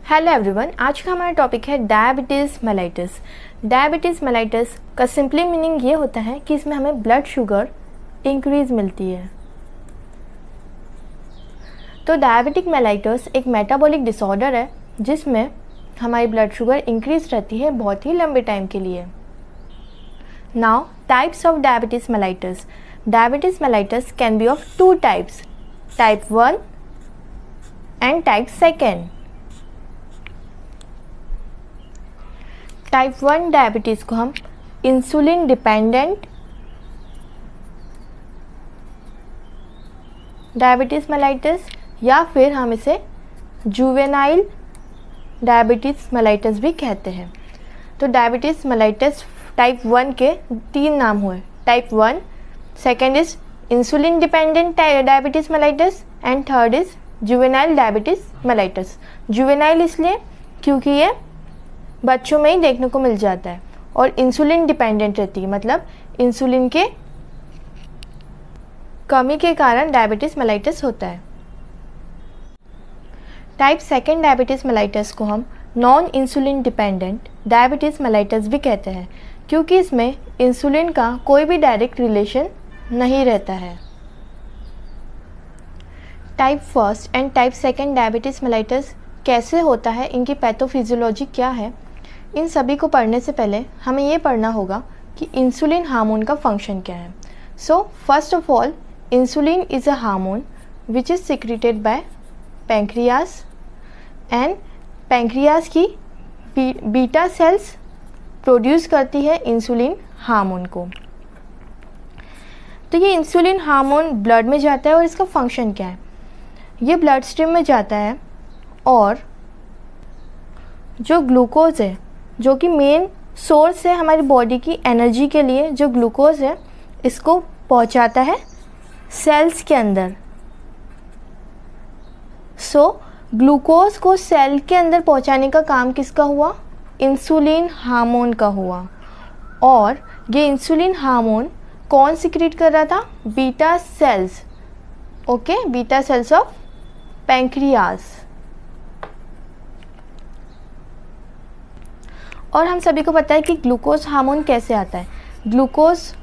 Hello everyone, आज का हमारा टॉपिक है डायबिटीज़ मेलाइटस। डायबिटीज़ मेलाइटस का सिंपली मीनिंग ये होता है कि इसमें हमें ब्लड शुगर इंक्रीज मिलती है। तो डायबिटिक मेलाइटस एक मेटाबॉलिक डिसऑर्डर है जिसमें हमारी ब्लड शुगर इंक्रीज रहती है बहुत ही लंबे टाइम के लिए। Now types of diabetes mellitus. Diabetes mellitus can be of two types, type 1 and type 2। Type 1 diabetes को हम इंसुलिन डिपेंडेंट डायबिटीज़ मेलाइटस या फिर हम इसे जुवेनाइल डायबिटीज़ मेलाइटस भी कहते हैं। तो डायबिटीज़ मेलाइटस टाइप 1 के 3 नाम हुए, type 1, second is insulin dependent diabetes mellitus and third is juvenile diabetes mellitus. Juvenile इसलिए क्योंकि ये बच्चों में ही देखने को मिल जाता है और इंसुलिन डिपेंडेंट रहती है, मतलब इंसुलिन के कमी के कारण डायबिटीज़ मेलाइटस होता है। टाइप 2 डायबिटीज़ मेलाइटस को हम non insulin dependent diabetes mellitus भी कहते हैं क्योंकि इसमें इंसुलिन का कोई भी डायरेक्ट रिलेशन नहीं रहता है। Type 1 and type 2 diabetes mellitus कैसे होता है, इनकी पैथोफिजियोलॉजी क्या है, इन सभी को पढ़ने से पहले हमें ये पढ़ना होगा कि इंसुलिन हार्मोन का फंक्शन क्या है। So first of all, insulin is a hormone which is secreted by pancreas and pancreas की बीटा सेल्स प्रोड्यूस करती है इंसुलिन हार्मोन को। तो ये इंसुलिन हार्मोन ब्लड में जाता है और इसका फंक्शन क्या है, ये ब्लड स्ट्रीम में जाता है और जो ग्लूकोज है, जो कि मेन सोर्स है हमारी बॉडी की एनर्जी के लिए, जो ग्लूकोज है इसको पहुंचाता है सेल्स के अंदर। सो ग्लूकोज को सेल के अंदर पहुंचाने का काम किसका हुआ, इंसुलिन हार्मोन का हुआ। और ये इंसुलिन हार्मोन कौन सिक्रीट कर रहा था, beta cells, okay, beta cells of pancreas. और हम सभी को पता है कि ग्लूकोज हार्मोन कैसे आता है, ग्लूकोज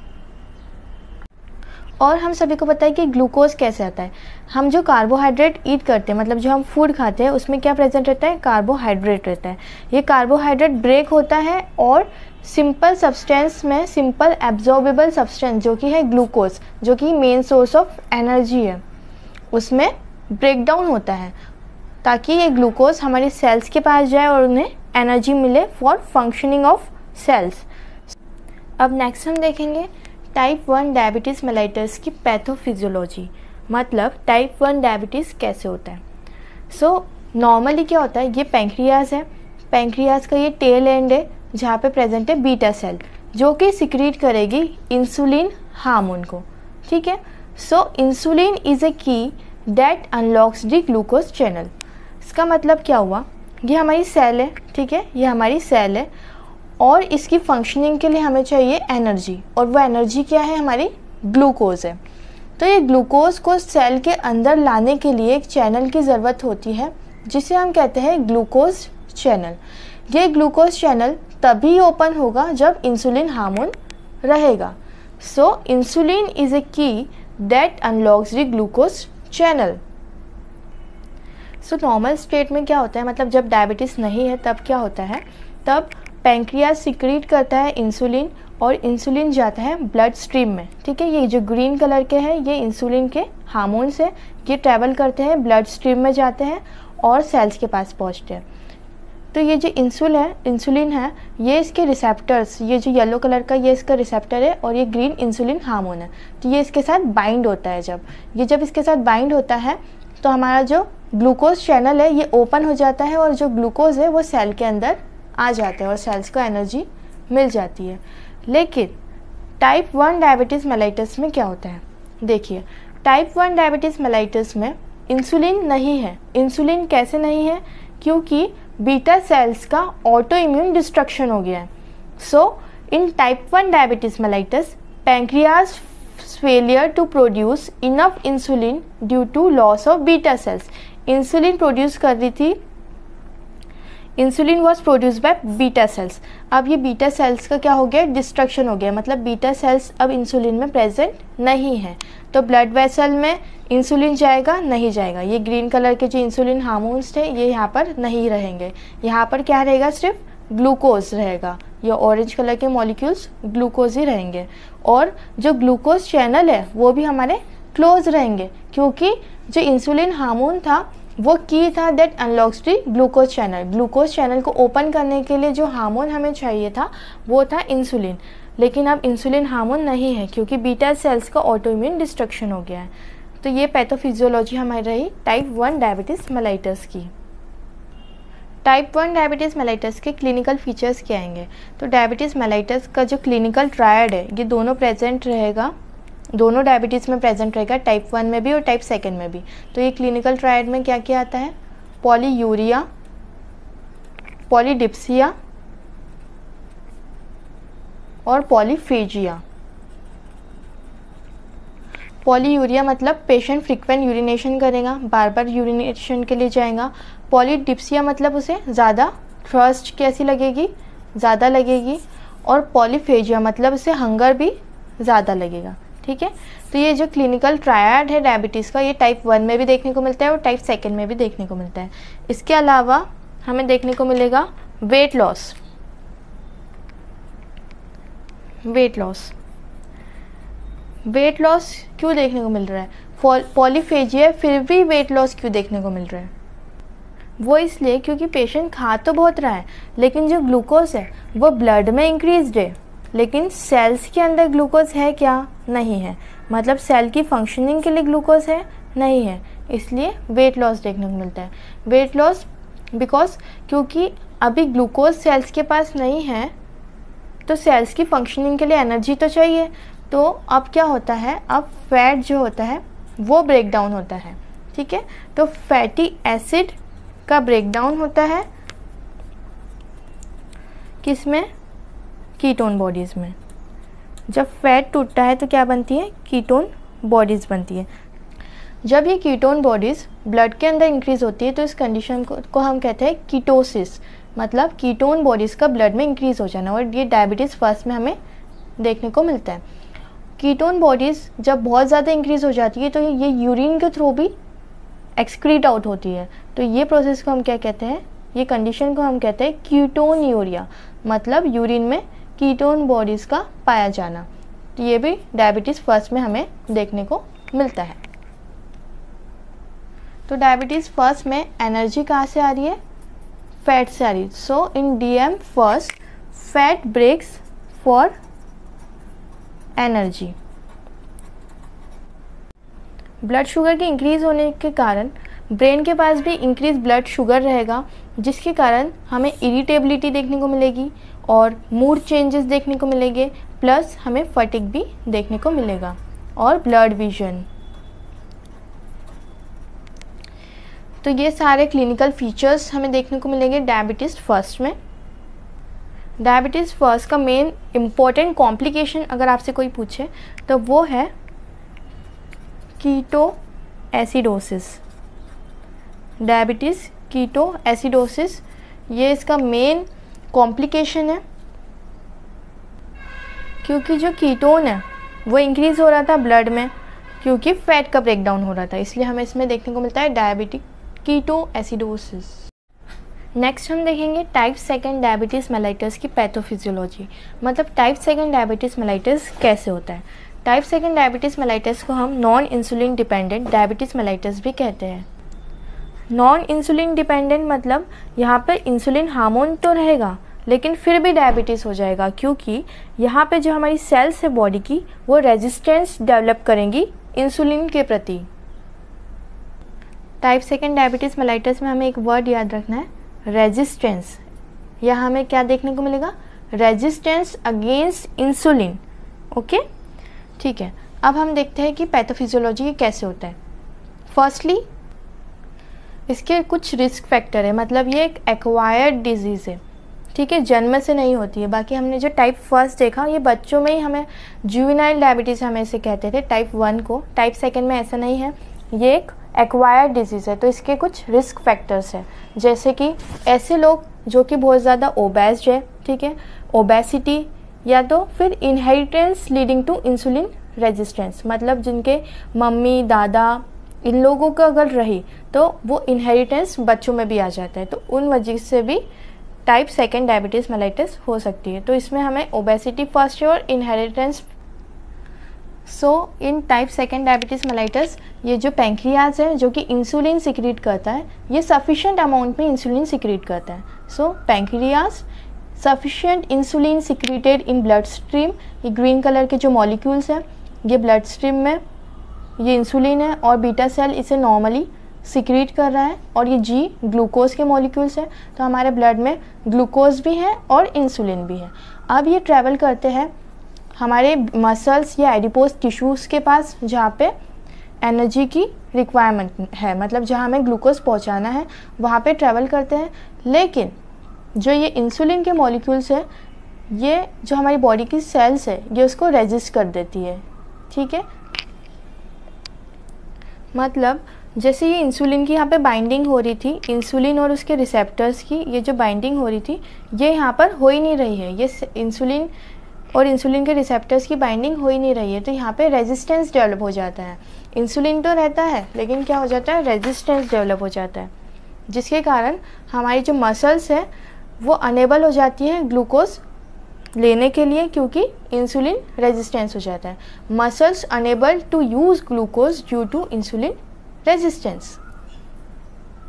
कैसे आता है। हम जो कार्बोहाइड्रेट ईट करते हैं, मतलब जो हम फूड खाते हैं, उसमें क्या प्रेजेंट रहता है, कार्बोहाइड्रेट रहता है। ये कार्बोहाइड्रेट ब्रेक होता है और सिंपल सब्सटेंस में, सिंपल एब्जॉर्बेबल सब्सटेंस जो कि है ग्लूकोज, जो कि मेन सोर्स ऑफ एनर्जी है, उसमें ब्रेक डाउन होता है ताकि ये ग्लूकोज हमारी सेल्स के पास जाए और उन्हें एनर्जी मिले फॉर फंक्शनिंग ऑफ सेल्स। अब नेक्स्ट हम देखेंगे टाइप 1 डायबिटीज़ मेलाइटस की पैथोफिजियोलॉजी, मतलब टाइप 1 डायबिटीज़ कैसे होता है। सो नॉर्मली क्या होता है, ये पैंक्रियास है, पैंक्रियास का ये टेल एंड है जहाँ पे प्रेजेंट है बीटा सेल जो कि सिक्रीट करेगी इंसुलिन हार्मोन को, ठीक है। सो इंसुलिन इज़ ए की that unlocks the glucose channel. इसका मतलब क्या हुआ, ये हमारी सेल है, ठीक है, ये हमारी सेल है और इसकी फंक्शनिंग के लिए हमें चाहिए एनर्जी, और वो एनर्जी क्या है, हमारी ग्लूकोज है। तो ये ग्लूकोज को सेल के अंदर लाने के लिए एक चैनल की ज़रूरत होती है जिसे हम कहते हैं ग्लूकोज चैनल। ये ग्लूकोज चैनल तभी ओपन होगा जब इंसुलिन हार्मोन रहेगा। सो इंसुलिन इज़ ए की that unlocks the glucose channel. So normal state में क्या होता है, मतलब जब डायबिटीज़ नहीं है तब क्या होता है, तब पैंक्रियास सिक्रीट करता है इंसुलिन और इंसुलिन जाता है ब्लड स्ट्रीम में, ठीक है। ये जो ग्रीन कलर के हैं ये इंसुलिन के हार्मोन्स हैं, ये ट्रैवल करते हैं ब्लड स्ट्रीम में जाते हैं और सेल्स के पास पहुंचते हैं। तो ये जो इंसुलिन है ये इसके रिसेप्टर्स, ये जो येलो कलर का ये इसका रिसेप्टर है और ये ग्रीन इंसुलिन हार्मोन है, तो ये इसके साथ बाइंड होता है। जब इसके साथ बाइंड होता है तो हमारा जो ग्लूकोज चैनल है ये ओपन हो जाता है और जो ग्लूकोज है वो सेल के अंदर आ जाता है और सेल्स को एनर्जी मिल जाती है। लेकिन टाइप 1 डायबिटीज़ मेलाइटस में क्या होता है, देखिए टाइप 1 डायबिटीज़ मेलाइटस में इंसुलिन नहीं है। इंसुलिन कैसे नहीं है, क्योंकि बीटा सेल्स का ऑटो इम्यून डिस्ट्रक्शन हो गया है। So in type 1 diabetes mellitus pancreas failure to produce enough insulin due to loss of beta cells. Insulin produce कर रही थी insulin was produce by beta cells. अब ये बीटा सेल्स का क्या हो गया, डिस्ट्रक्शन हो गया, मतलब बीटा सेल्स अब इंसुलिन में प्रेजेंट नहीं है। तो ब्लड वेसल में इंसुलिन जाएगा, नहीं जाएगा। ये ग्रीन कलर के जो इंसुलिन हार्मोन्स थे ये यहाँ पर नहीं रहेंगे, यहाँ पर क्या रहेगा, सिर्फ ग्लूकोज रहेगा। ये ऑरेंज कलर के मॉलिक्यूल्स ग्लूकोज ही रहेंगे, और जो ग्लूकोज चैनल है वो भी हमारे क्लोज रहेंगे, क्योंकि जो इंसुलिन हार्मोन था वो की था that unlocks the glucose channel. Glucose channel को ओपन करने के लिए जो हार्मोन हमें चाहिए था वो था इंसुलिन, लेकिन अब इंसुलिन हार्मोन नहीं है क्योंकि बीटा सेल्स का ऑटोइम्यून डिस्ट्रक्शन हो गया है। तो ये पैथोफिजियोलॉजी हमारी रही टाइप 1 डायबिटीज़ मेलाइटस की। टाइप 1 डायबिटीज़ मेलाइटस के क्लिनिकल फीचर्स क्या आएंगे। तो डायबिटीज़ मेलाइटस का जो क्लिनिकल ट्रायड है ये दोनों प्रेजेंट रहेगा, दोनों डायबिटीज़ में प्रेजेंट रहेगा, टाइप 1 में भी और टाइप 2 में भी। तो ये क्लिनिकल ट्रायड में क्या क्या आता है, पॉलीयूरिया, पॉलीडिप्सिया और पॉलीफेजिया। पॉलीयूरिया मतलब पेशेंट फ्रीक्वेंट यूरिनेशन करेगा, बार बार यूरिनेशन के लिए जाएगा। पॉलीडिप्सिया मतलब उसे ज़्यादा थर्स्ट कैसी लगेगी, ज़्यादा लगेगी। और पॉलीफेजिया मतलब उसे हंगर भी ज़्यादा लगेगा। ठीक है, तो ये जो क्लिनिकल ट्रायड है डायबिटीज़ का, ये टाइप 1 में भी देखने को मिलता है और टाइप 2 में भी देखने को मिलता है। इसके अलावा हमें देखने को मिलेगा वेट लॉस। वेट लॉस क्यों देखने को मिल रहा है, पॉलीफेजिया फिर भी वेट लॉस क्यों देखने को मिल रहा है, वो इसलिए क्योंकि पेशेंट खा तो बहुत रहा है लेकिन जो ग्लूकोज है वो ब्लड में इंक्रीज्ड है, लेकिन सेल्स के अंदर ग्लूकोज है क्या, नहीं है। मतलब सेल की फंक्शनिंग के लिए ग्लूकोज है, नहीं है, इसलिए वेट लॉस देखने को मिलता है। वेट लॉस बिकॉज क्योंकि अभी ग्लूकोज सेल्स के पास नहीं है तो सेल्स की फंक्शनिंग के लिए एनर्जी तो चाहिए। तो अब क्या होता है, अब फैट जो होता है वो ब्रेक डाउन होता है। ठीक है, तो फैटी एसिड का ब्रेक डाउन होता है किसमें, कीटोन बॉडीज़ में। जब फैट टूटता है तो क्या बनती है, कीटोन बॉडीज़ बनती है। जब ये कीटोन बॉडीज़ ब्लड के अंदर इंक्रीज़ होती है तो इस कंडीशन को हम कहते हैं कीटोसिस, मतलब कीटोन बॉडीज़ का ब्लड में इंक्रीज़ हो जाना। और ये डायबिटीज़ फर्स्ट में हमें देखने को मिलता है। कीटोन बॉडीज़ जब बहुत ज़्यादा इंक्रीज़ हो जाती है तो ये यूरिन के थ्रू भी एक्सक्रीट आउट होती है। तो ये प्रोसेस को हम क्या कहते हैं, ये कंडीशन को हम कहते हैं कीटोन्यूरिया, मतलब यूरिन में कीटोन बॉडीज़ का पाया जाना। तो ये भी डायबिटीज़ फर्स्ट में हमें देखने को मिलता है। तो डायबिटीज़ फर्स्ट में एनर्जी कहाँ से आ रही है, फैट से आ रही है। So in DM first fat breaks for energy. Blood sugar के इंक्रीज़ होने के कारण ब्रेन के पास भी इंक्रीज ब्लड शुगर रहेगा, जिसके कारण हमें इरिटेबिलिटी देखने को मिलेगी और मूड चेंजेस देखने को मिलेंगे, प्लस हमें फटीग भी देखने को मिलेगा और ब्लड विजन। तो ये सारे क्लिनिकल फीचर्स हमें देखने को मिलेंगे डायबिटीज़ फर्स्ट में। डायबिटीज़ फर्स्ट का मेन इम्पॉर्टेंट कॉम्प्लिकेशन अगर आपसे कोई पूछे तो वो है ketoacidosis. Diabetes ketoacidosis ये इसका मेन कॉम्प्लिकेशन है, क्योंकि जो कीटोन है वो इंक्रीज़ हो रहा था ब्लड में क्योंकि फैट का ब्रेकडाउन हो रहा था, इसलिए हमें इसमें देखने को मिलता है डायबिटिक कीटो एसिडोसिस। नेक्स्ट हम देखेंगे टाइप 2 डायबिटीज़ मेलाइटस की पैथोफिजियोलॉजी, मतलब टाइप 2 डायबिटीज़ मेलाइटस कैसे होता है। टाइप 2 डायबिटीज़ मेलाइटस को हम non insulin dependent diabetes mellitus भी कहते हैं। नॉन इंसुलिन डिपेंडेंट मतलब यहाँ पर इंसुलिन हार्मोन तो रहेगा लेकिन फिर भी डायबिटीज़ हो जाएगा, क्योंकि यहाँ पे जो हमारी सेल्स है बॉडी की वो रेजिस्टेंस डेवलप करेंगी इंसुलिन के प्रति। टाइप 2 डायबिटीज़ मेलाइटस में हमें एक वर्ड याद रखना है, रेजिस्टेंस। यहाँ हमें क्या देखने को मिलेगा, रेजिस्टेंस अगेंस्ट इंसुलिन। ओके, ठीक है। अब हम देखते हैं कि पैथोफिजियोलॉजी कैसे होता है। फर्स्टली इसके कुछ रिस्क फैक्टर है, मतलब ये एक एक्वायर्ड डिजीज़ है, ठीक है, जन्म से नहीं होती है। बाकी हमने जो टाइप 1 देखा ये बच्चों में ही हमें जुवेनाइल डायबिटीज़ हम ऐसे कहते थे टाइप 1 को। टाइप 2 में ऐसा नहीं है, ये एक एक्वायर्ड डिजीज़ है। तो इसके कुछ रिस्क फैक्टर्स हैं, जैसे कि ऐसे लोग जो कि बहुत ज़्यादा ओबेस्ड है, ठीक है, ओबेसिटी, या तो फिर inheritance leading to insulin resistance, मतलब जिनके मम्मी दादा इन लोगों का अगर रही तो वो इनहेरिटेंस बच्चों में भी आ जाता है, तो उन वजह से भी टाइप 2 डायबिटीज़ मेलाइटिस हो सकती है। तो इसमें हमें ओबेसिटी फर्स्ट है और inheritance. So in type 2 diabetes mellitus ये जो पैंक्रियाज है जो कि इंसुलिन सिक्रीट करता है, ये सफिशिएंट अमाउंट में इंसुलिन सिक्रीट करता है। So pancreas sufficient insulin secreted in blood stream, ये ग्रीन कलर के जो मॉलिक्यूल्स हैं ये ब्लड स्ट्रीम में ये इंसुलिन है और बीटा सेल इसे नॉर्मली सिक्रीट कर रहा है, और ये जी ग्लूकोज के मॉलिक्यूल्स है, तो हमारे ब्लड में ग्लूकोज भी है और इंसुलिन भी है। अब ये ट्रैवल करते हैं हमारे मसल्स या एडिपोज टिश्यूज़ के पास जहाँ पे एनर्जी की रिक्वायरमेंट है, मतलब जहाँ हमें ग्लूकोज पहुँचाना है वहाँ पे ट्रैवल करते हैं। लेकिन जो ये इंसुलिन के मॉलिक्यूल्स है, ये जो हमारी बॉडी की सेल्स है ये उसको रेजिस्ट कर देती है, ठीक है। मतलब जैसे ये इंसुलिन की यहाँ पे बाइंडिंग हो रही थी, इंसुलिन और उसके रिसेप्टर्स की ये जो बाइंडिंग हो रही थी ये यहाँ पर हो ही नहीं रही है, ये इंसुलिन और इंसुलिन के रिसेप्टर्स की बाइंडिंग हो ही नहीं रही है, तो यहाँ पे रेजिस्टेंस डेवलप हो जाता है। इंसुलिन तो रहता है लेकिन क्या हो जाता है, रेजिस्टेंस डेवलप हो जाता है, जिसके कारण हमारी जो मसल्स है वो अनेबल हो जाती है ग्लूकोज लेने के लिए, क्योंकि इंसुलिन रेजिस्टेंस हो जाता है। Muscles unable to use glucose due to insulin resistance.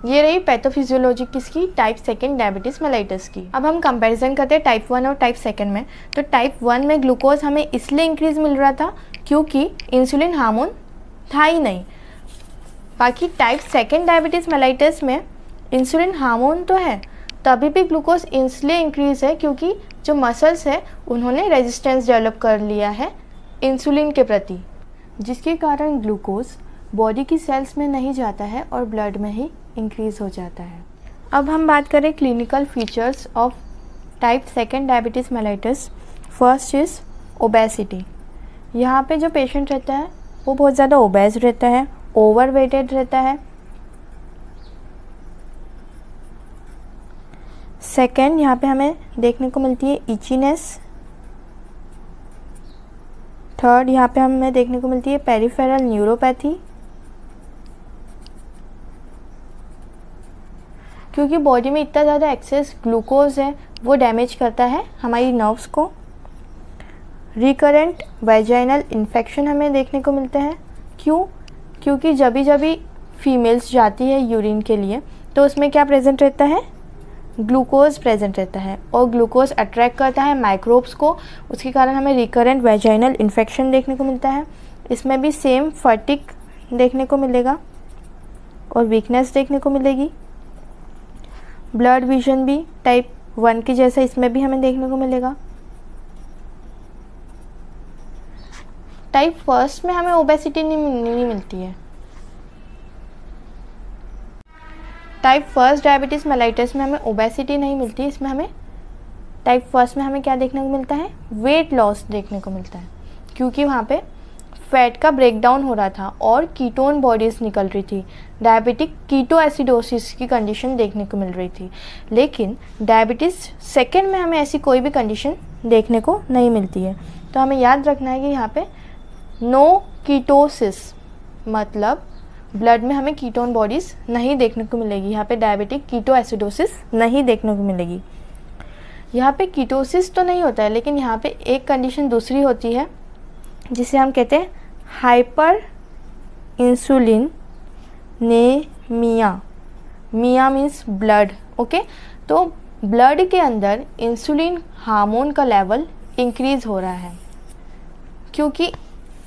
ये रही पैथोफिजियोलॉजी किसकी, टाइप 2 डायबिटीज़ मेलाइटिस की। अब हम कंपैरिजन करते हैं टाइप 1 और टाइप 2 में। तो टाइप 1 में ग्लूकोज हमें इसलिए इंक्रीज मिल रहा था क्योंकि इंसुलिन हार्मोन था ही नहीं। बाकी टाइप 2 डायबिटीज़ मेलाइटिस में इंसुलिन हार्मोन तो है, तभी भी ग्लूकोज इसलिए इंक्रीज है क्योंकि जो मसल्स है उन्होंने रेजिस्टेंस डेवलप कर लिया है इंसुलिन के प्रति, जिसके कारण ग्लूकोज बॉडी की सेल्स में नहीं जाता है और ब्लड में ही इंक्रीज हो जाता है। अब हम बात करें clinical features of type 2 diabetes mellitus. First is obesity. यहाँ पे जो पेशेंट रहता है वो बहुत ज़्यादा ओबेस रहता है, ओवरवेटेड रहता है। सेकेंड, यहाँ पे हमें देखने को मिलती है इचीनेस। थर्ड, यहाँ पे हमें देखने को मिलती है पेरिफेरल न्यूरोपैथी, क्योंकि बॉडी में इतना ज़्यादा एक्सेस ग्लूकोज है वो डैमेज करता है हमारी नर्व्स को। रिकरेंट वेजाइनल इन्फेक्शन हमें देखने को मिलते हैं। क्यों? क्योंकि जब भी फीमेल्स जाती है यूरिन के लिए तो उसमें क्या प्रेजेंट रहता है, ग्लूकोज प्रेजेंट रहता है, और ग्लूकोज अट्रैक्ट करता है माइक्रोब्स को, उसके कारण हमें रिकरेंट वेजाइनल इन्फेक्शन देखने को मिलता है। इसमें भी सेम फटीग देखने को मिलेगा और वीकनेस देखने को मिलेगी। ब्लड विजन भी टाइप 1 की जैसा इसमें भी हमें देखने को मिलेगा। टाइप 1 में हमें ओबेसिटी नहीं मिलती है। टाइप 1 डायबिटीज़ मेलाइटिस में हमें ओबेसिटी नहीं मिलती, इसमें हमें टाइप 1 में हमें क्या देखने को मिलता है, वेट लॉस देखने को मिलता है, क्योंकि वहाँ पे फैट का ब्रेकडाउन हो रहा था और कीटोन बॉडीज़ निकल रही थी, डायबिटिक कीटो एसिडोसिस की कंडीशन देखने को मिल रही थी। लेकिन डायबिटीज़ 2 में हमें ऐसी कोई भी कंडीशन देखने को नहीं मिलती है। तो हमें याद रखना है कि यहाँ पे नो कीटोसिस, मतलब ब्लड में हमें कीटोन बॉडीज़ नहीं देखने को मिलेगी। यहाँ पे डायबिटिक कीटो एसिडोसिस नहीं देखने को मिलेगी। यहाँ पे कीटोसिस तो नहीं होता है, लेकिन यहाँ पे एक कंडीशन दूसरी होती है जिसे हम कहते हैं हाइपर इंसुलिनेमिया। मिया मीन्स ब्लड, ओके। तो ब्लड के अंदर इंसुलिन हार्मोन का लेवल इंक्रीज़ हो रहा है, क्योंकि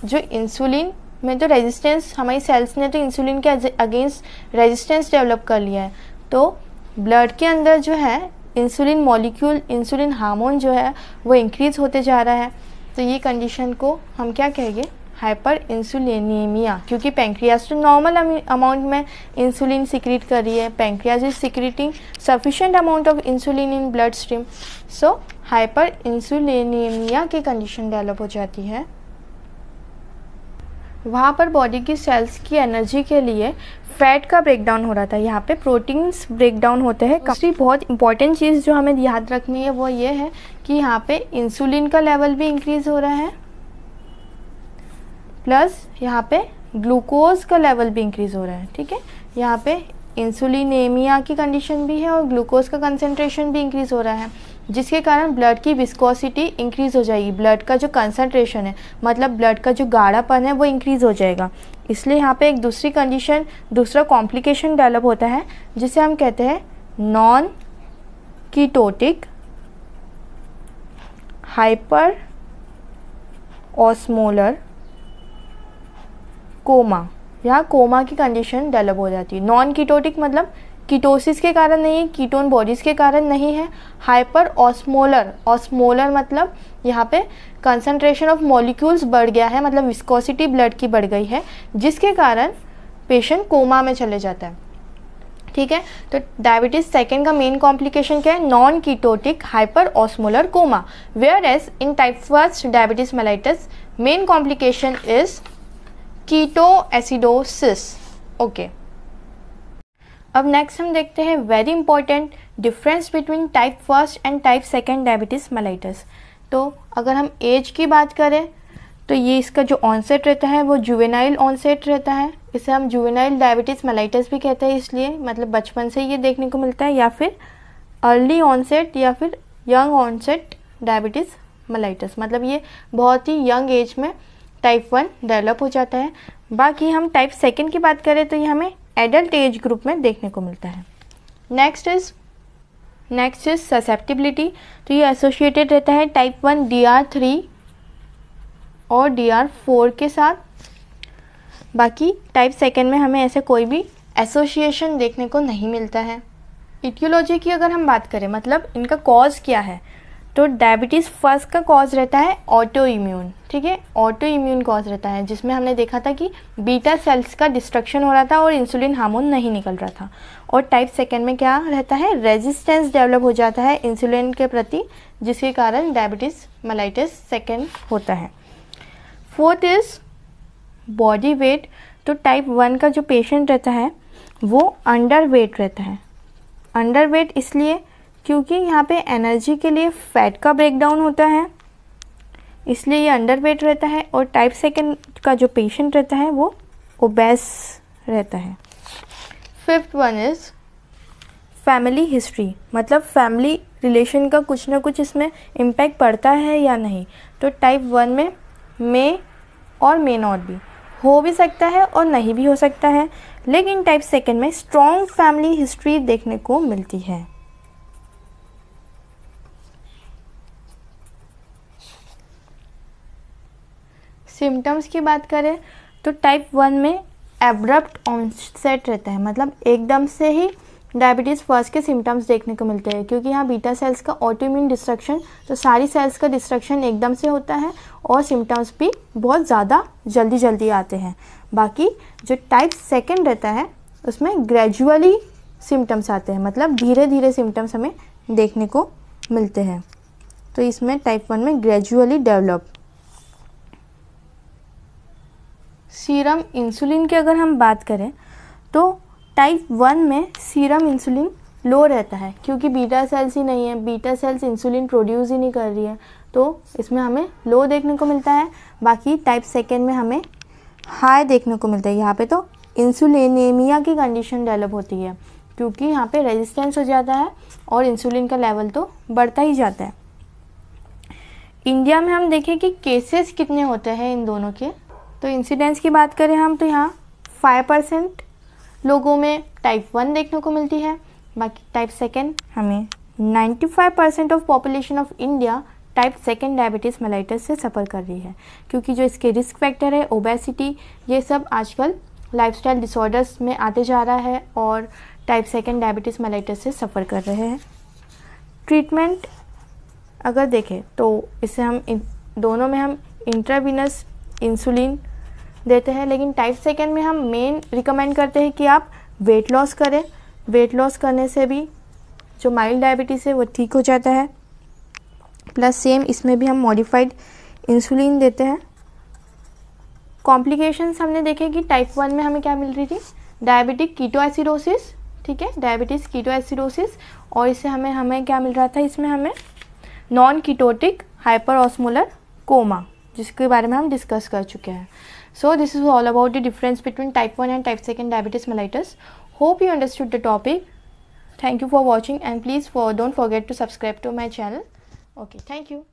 जो इंसुलिन में तो रेजिस्टेंस, हमारी सेल्स ने तो इंसुलिन के अगेंस्ट रेजिस्टेंस डेवलप कर लिया है, तो ब्लड के अंदर जो है इंसुलिन मॉलिक्यूल, इंसुलिन हार्मोन जो है वो इंक्रीज़ होते जा रहा है। तो ये कंडीशन को हम क्या कहेंगे, हाइपर इंसुलिनेमिया, क्योंकि पैंक्रियाज तो नॉर्मल अमाउंट में इंसुलिन सिक्रीट कर रही है, pancreas is secreting sufficient amount of insulin in blood stream, so hyperinsulinemia की कंडीशन डेवलप हो जाती है। वहाँ पर बॉडी की सेल्स की एनर्जी के लिए फैट का ब्रेकडाउन हो रहा था, यहाँ पे प्रोटीन्स ब्रेकडाउन होते हैं। दूसरी बहुत इंपॉर्टेंट चीज़ जो हमें याद रखनी है वो ये है कि यहाँ पे इंसुलिन का लेवल भी इंक्रीज़ हो रहा है, प्लस यहाँ पे ग्लूकोज का लेवल भी इंक्रीज़ हो रहा है। ठीक है, यहाँ पे इंसुलिनेमिया की कंडीशन भी है और ग्लूकोज का कंसंट्रेशन भी इंक्रीज़ हो रहा है, जिसके कारण ब्लड की विस्कोसिटी इंक्रीज़ हो जाएगी। ब्लड का जो कंसंट्रेशन है, मतलब ब्लड का जो गाढ़ापन है, वो इंक्रीज़ हो जाएगा। इसलिए यहाँ पे एक दूसरी कंडीशन, दूसरा कॉम्प्लिकेशन डेवलप होता है, जिसे हम कहते हैं non ketotic hyperosmolar coma. यहाँ कोमा की कंडीशन डेवलप हो जाती है। नॉन कीटोटिक मतलब कीटोसिस के कारण नहीं है, कीटोन बॉडीज़ के कारण नहीं है। हाइपर ऑस्मोलर, ऑस्मोलर मतलब यहाँ पे कंसंट्रेशन ऑफ मॉलिक्यूल्स बढ़ गया है, मतलब विस्कोसिटी ब्लड की बढ़ गई है, जिसके कारण पेशेंट कोमा में चले जाता है। ठीक है, तो डायबिटीज़ सेकेंड का मेन कॉम्प्लिकेशन क्या है? Non ketotic hyperosmolar coma. Whereas in type 1 diabetes mellitus main complication is ketoacidosis. Okay, अब नेक्स्ट हम देखते हैं very important difference between type 1 and type 2 diabetes mellitus. तो अगर हम एज की बात करें तो ये इसका जो ऑनसेट रहता है वो जुवेनाइल ऑनसेट रहता है। इसे हम जुवेनाइल डायबिटीज़ मेलाइटस भी कहते हैं, इसलिए मतलब बचपन से ये देखने को मिलता है, या फिर अर्ली ऑनसेट या फिर यंग ऑनसेट डायबिटीज़ मेलाइटस, मतलब ये बहुत ही यंग एज में टाइप 1 डेवलप हो जाता है। बाकी हम टाइप 2 की बात करें तो ये हमें एडल्ट एज ग्रुप में देखने को मिलता है। Next is susceptibility. तो ये एसोसिएटेड रहता है टाइप 1 DR3 और DR4 के साथ। बाकी टाइप 2 में हमें ऐसे कोई भी एसोसिएशन देखने को नहीं मिलता है। इटियोलॉजी की अगर हम बात करें, मतलब इनका कॉज क्या है, तो डायबिटीज़ फर्स्ट का कॉज रहता है ऑटो इम्यून। ठीक है, ऑटो इम्यून कॉज रहता है, जिसमें हमने देखा था कि बीटा सेल्स का डिस्ट्रक्शन हो रहा था और इंसुलिन हार्मोन नहीं निकल रहा था। और टाइप 2 में क्या रहता है? रेजिस्टेंस डेवलप हो जाता है इंसुलिन के प्रति, जिसके कारण डायबिटीज़ मेलाइटस 2 होता है। Fourth is body weight. तो टाइप 1 का जो पेशेंट रहता है वो अंडर वेट रहता है। अंडर वेट इसलिए क्योंकि यहाँ पे एनर्जी के लिए फैट का ब्रेकडाउन होता है, इसलिए ये अंडर वेट रहता है। और टाइप 2 का जो पेशेंट रहता है वो ओबेस रहता है। Fifth one is family history, मतलब फैमिली रिलेशन का कुछ ना कुछ इसमें इम्पैक्ट पड़ता है या नहीं। तो टाइप 1 में मे और मे नॉट भी हो भी सकता है और नहीं भी हो सकता है, लेकिन टाइप 2 में स्ट्रॉन्ग फैमिली हिस्ट्री देखने को मिलती है। सिम्टम्स की बात करें तो टाइप 1 में एब्रप्ट ऑनसेट रहता है, मतलब एकदम से ही डायबिटीज़ फर्स्ट के सिम्टम्स देखने को मिलते हैं, क्योंकि यहाँ बीटा सेल्स का ऑटोइम्यून डिस्ट्रक्शन, तो सारी सेल्स का डिस्ट्रक्शन एकदम से होता है और सिम्टम्स भी बहुत ज़्यादा जल्दी आते हैं। बाकी जो टाइप 2 रहता है उसमें ग्रेजुअली सिम्टम्स आते हैं, मतलब धीरे धीरे सिम्टम्स हमें देखने को मिलते हैं। तो इसमें टाइप 1 में ग्रेजुअली डेवलप। सीरम इंसुलिन की अगर हम बात करें तो टाइप 1 में सीरम इंसुलिन लो रहता है, क्योंकि बीटा सेल्स ही नहीं है, बीटा सेल्स इंसुलिन प्रोड्यूस ही नहीं कर रही है, तो इसमें हमें लो देखने को मिलता है। बाकी टाइप 2 में हमें हाई देखने को मिलता है। यहाँ पे तो इंसुलिनेमिया की कंडीशन डेवलप होती है, क्योंकि यहाँ पे रेजिस्टेंस हो जाता है और इंसुलिन का लेवल तो बढ़ता ही जाता है। इंडिया में हम देखें कि केसेस कितने होते हैं इन दोनों के, तो इंसिडेंस की बात करें हम तो यहाँ 5% लोगों में टाइप 1 देखने को मिलती है। बाकी टाइप 2 हमें 95% of population of India type 2 diabetes mellitus से सफ़र कर रही है, क्योंकि जो इसके रिस्क फैक्टर है ओबेसिटी, ये सब आजकल लाइफस्टाइल डिसऑर्डर्स में आते जा रहा है और टाइप 2 डायबिटीज़ मेलाइटस से सफ़र कर रहे हैं। ट्रीटमेंट अगर देखें तो इसे हम दोनों में हम इंट्रावीनस इंसुलिन देते हैं, लेकिन टाइप 2 में हम मेन रिकमेंड करते हैं कि आप वेट लॉस करें। वेट लॉस करने से भी जो माइल्ड डायबिटीज़ है वो ठीक हो जाता है। प्लस सेम इसमें भी हम मॉडिफाइड इंसुलिन देते हैं। कॉम्प्लिकेशंस हमने देखे कि टाइप 1 में हमें क्या मिल रही थी, डायबिटिक कीटोएसिडोसिस, ठीक है, डायबिटीज़ कीटोएसिडोसिस, और इससे हमें क्या मिल रहा था, इसमें हमें non ketotic hyperosmolar coma, जिसके बारे में हम डिस्कस कर चुके हैं. So this is all about the difference between type 1 and type 2 diabetes mellitus. Hope you understood the topic. Thank you for watching and please don't forget to subscribe to my channel. Okay, thank you.